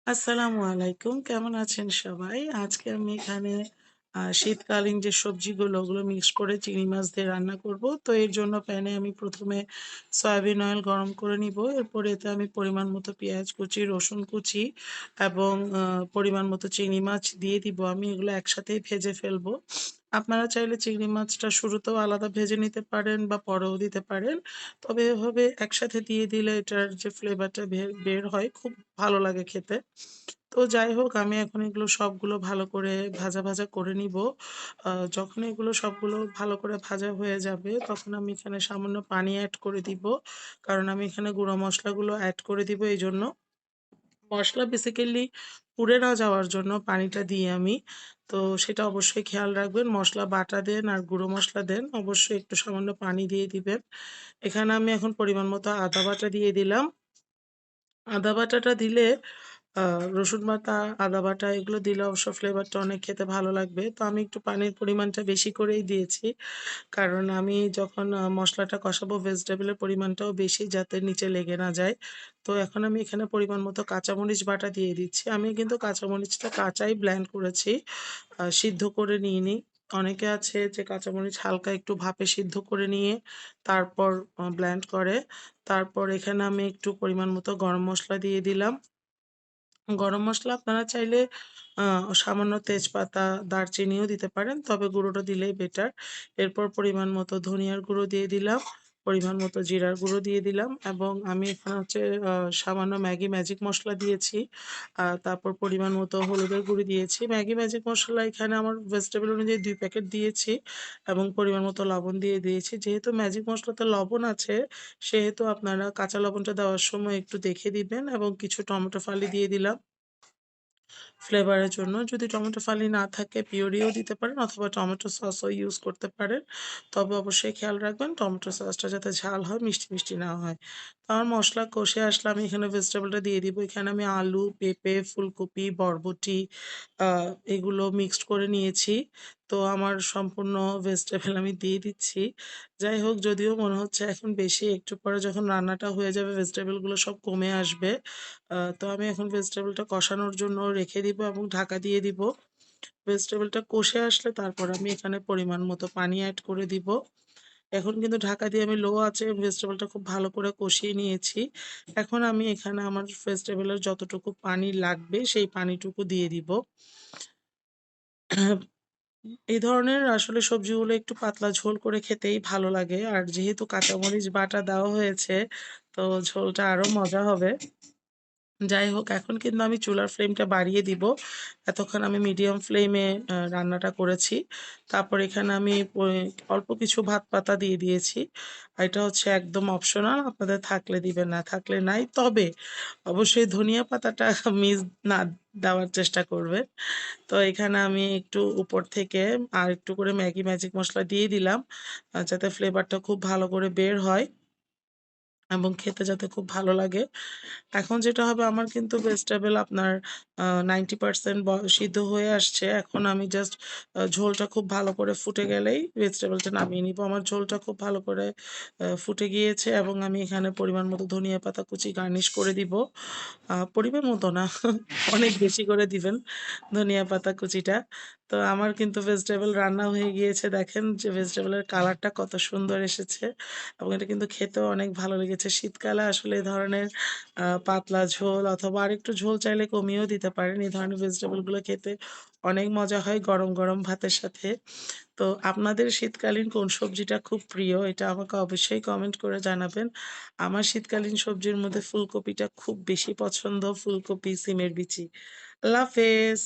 আসসালামু আলাইকুম। কেমন আছেন সবাই? আজকে আমি এখানে শীতকালীন যে সবজিগুলো ওগুলো মিক্স করে চিংড়ি মাছ দিয়ে রান্না করব। তো এর জন্য প্যানে আমি ১ম এ সয়াবিন অয়েল গরম করে নিব। এরপর এতে আমি পরিমাণ মতো পেঁয়াজ কুচি, রসুন কুচি এবং পরিমাণ মতো চিংড়ি মাছ দিয়ে দিব। আমি এগুলো একসাথেই ভেজে ফেলবো। আপনারা চাইলে চিংড়ি মাছটা শুরুতেও আলাদা ভেজে নিতে পারেন বা পরেও দিতে পারেন। তবে এভাবে একসাথে দিয়ে দিলে এটার যে ফ্লেভারটা বের হয় খুব ভালো লাগে খেতে। তো যাই হোক আমি এখন এগুলো সবগুলো ভালো করে ভাজা করে নিবো। যখন এগুলো সবগুলো ভালো করে ভাজা হয়ে যাবে তখন আমি এখানে সামান্য পানি এড করে দিব। কারণ আমি এখানে গুঁড়া মসলাগুলো এড করে দিব এইজন্য। মসলা বেসিক্যালি পুড়ে না যাওয়ার জন্য পানিটা দিই আমি। তো সেটা অবশ্যই খেয়াল রাখবেন। মসলা বাটা দেন আর গুঁড়ো মসলা দেন, অবশ্যই একটু সামান্য পানি দিয়ে দিবেন। এখানে আমি এখন পরিমাণ মতো আদা বাটা দিয়ে দিলাম। আদা বাটাটা দিলে আ রসুন বাটা, আদা বাটা এগুলো দিলে অবশ্য ফ্লেভারটা অনেক খেতে ভালো লাগবে। তো আমি একটু পানির পরিমাণটা বেশি করেই দিয়েছি। কারণ আমি যখন মসলাটা কষাবো ভেজিটেবলের পরিমাণটাও বেশি যাতে নিচে লেগে না যায়। তো এখন আমি এখানে পরিমাণ মতো কাঁচামরিচ বাটা দিয়ে দিচ্ছি। আমি কিন্তু কাঁচামরিচটা কাঁচাই ব্লেন্ড করেছি। সিদ্ধ করে নিইনি। অনেকে আছে যে কাঁচামরিচ হালকা একটু ভাপে সিদ্ধ করে নিয়ে তারপর ব্লেন্ড করে। তারপর এখানে আমি একটু পরিমাণ মতো গরম মসলা দিয়ে দিলাম। গরম মসলা আপনারা চাইলে আ সামান্য তেজপাতা, দারচিনিও দিতে পারেন। তবে গুঁড়োটা দিলেই বেটার। এরপর পরিমাণ মতো ধনিয়ার গুঁড়ো দিয়ে দিলাম, পরিমাণ মতো জিরার গুঁড়ো দিয়ে দিলাম এবং আমি এখানে হচ্ছে সামান্য ম্যাগি ম্যাজিক মসলা দিয়েছি। তারপর পরিমাণ মতো হলুদের গুঁড়ি দিয়েছি। ম্যাগি ম্যাজিক মসলা এখানে আমার ভেজিটেবল অনুযায়ী ২ প্যাকেট দিয়েছি এবং পরিমাণ মতো লবণ দিয়ে দিয়েছি। যেহেতু ম্যাজিক মসলাতে লবণ আছে, সেহেতু আপনারা কাঁচা লবণটা দেওয়ার সময় একটু দেখে দিবেন এবং কিছু টমেটো ফালি দিয়ে দিলাম। ফ্লেভারের জন্য। যদি টমেটো ফালি না থাকে পিউরিও দিতে পারেন অথবা টমেটো সসও ইউজ করতে পারেন। তবে অবশ্যই খেয়াল রাখবেন টমেটো সসটা যাতে ঝাল হয়, মিষ্টি না হয়। তো আমার মসলা কষে আসলে আমি এখানে ভেজিটেবলটা দিয়ে দিব। এখানে আমি আলু, পেঁপে, ফুলকপি, বরবটি আ এগুলো মিক্সড করে নিয়েছি। তো আমার সম্পূর্ণ ভেজিটেবল আমি দিয়ে দিচ্ছি। যাই হোক যদিও মনে হচ্ছে এখন বেশি, একটু পরে যখন রান্নাটা হয়ে যাবে ভেজিটেবল গুলো সব কমে আসবে। তো আমি এখন ভেজিটেবলটা কষানোর জন্য রেখে দিব এবং ঢাকা দিয়ে দিব। ভেজিটেবলটা কষে আসলে তারপর আমি এখানে পরিমাণ মতো পানি এড করে দিব। এখন কিন্তু ঢাকা দিয়ে আমি লো আঁচে ভেজিটেবলটা খুব ভালো করে কষিয়ে নিয়েছি। এখন আমি এখানে আমার ভেজিটেবলের যতটুকু পানি লাগবে সেই পানিটুকু দিয়ে দিব। এই ধরনের আসলে সবজিগুলো একটু পাতলা ঝোল করে খেতেই ভালো লাগে। আর যেহেতু কাঁচামরিচ বাটা দেওয়া হয়েছে তো ঝোলটা আরো মজা হবে। যাই হোক এখন কিন্তু আমি চুলার ফ্লেমটা বাড়িয়ে দিব। এতক্ষণ আমি মিডিয়াম ফ্লেমে রান্নাটা করেছি। তারপর এখানে আমি অল্প কিছু ভাত পাতা দিয়ে দিয়েছি। এটা হচ্ছে একদম অপশনাল। আপনাদের থাকলে দিবেন, না থাকলে নাই। তবে অবশ্যই ধনিয়া পাতাটা মিস না দেওয়ার চেষ্টা করবেন। তো এখানে আমি একটু উপর থেকে আরেকটু করে ম্যাগি ম্যাজিক মসলা দিয়ে দিলাম। যাতে ফ্লেভারটা খুব ভালো করে বের হয় এবং খেতে যাতে খুব ভালো লাগে। এখন যেটা হবে আমার কিন্তু ভেজিটেবল আপনার 90% সিদ্ধ হয়ে আসছে। এখন আমি জাস্ট ঝোলটা খুব ভালো করে ফুটে গেলেই ভেজিটেবলটা নামিয়ে নিবো। আমার ঝোলটা খুব ভালো করে ফুটে গিয়েছে এবং আমি এখানে পরিমাণ মতো ধনিয়া পাতা কুচি গার্নিশ করে দিব। পরিমাণ মতো না, অনেক বেশি করে দিবেন ধনিয়া পাতা কুচিটা। তো আমার কিন্তু ভেজিটেবল রান্না হয়ে গিয়েছে। দেখেন যে ভেজিটেবলের কালারটা কত সুন্দর এসেছে এবং এটা কিন্তু খেতেও অনেক ভালো লেগেছে। শীতকালে আসলে এ ধরনের পাতলা ঝোল অথবা আরেকটু ঝোল চাইলে কমিয়েও দিতে পারেন। এই ধরনের ভেজিটেবল গুলো খেতে অনেক মজা হয় গরম ভাতের সাথে। তো আপনাদের শীতকালীন কোন সবজিটা খুব প্রিয় এটা আমাকে অবশ্যই কমেন্ট করে জানাবেন। আমার শীতকালীন সবজির মধ্যে ফুলকপিটা খুব বেশি পছন্দ। ফুলকপি, সিমের বিচি। আল্লাহ হাফেজ।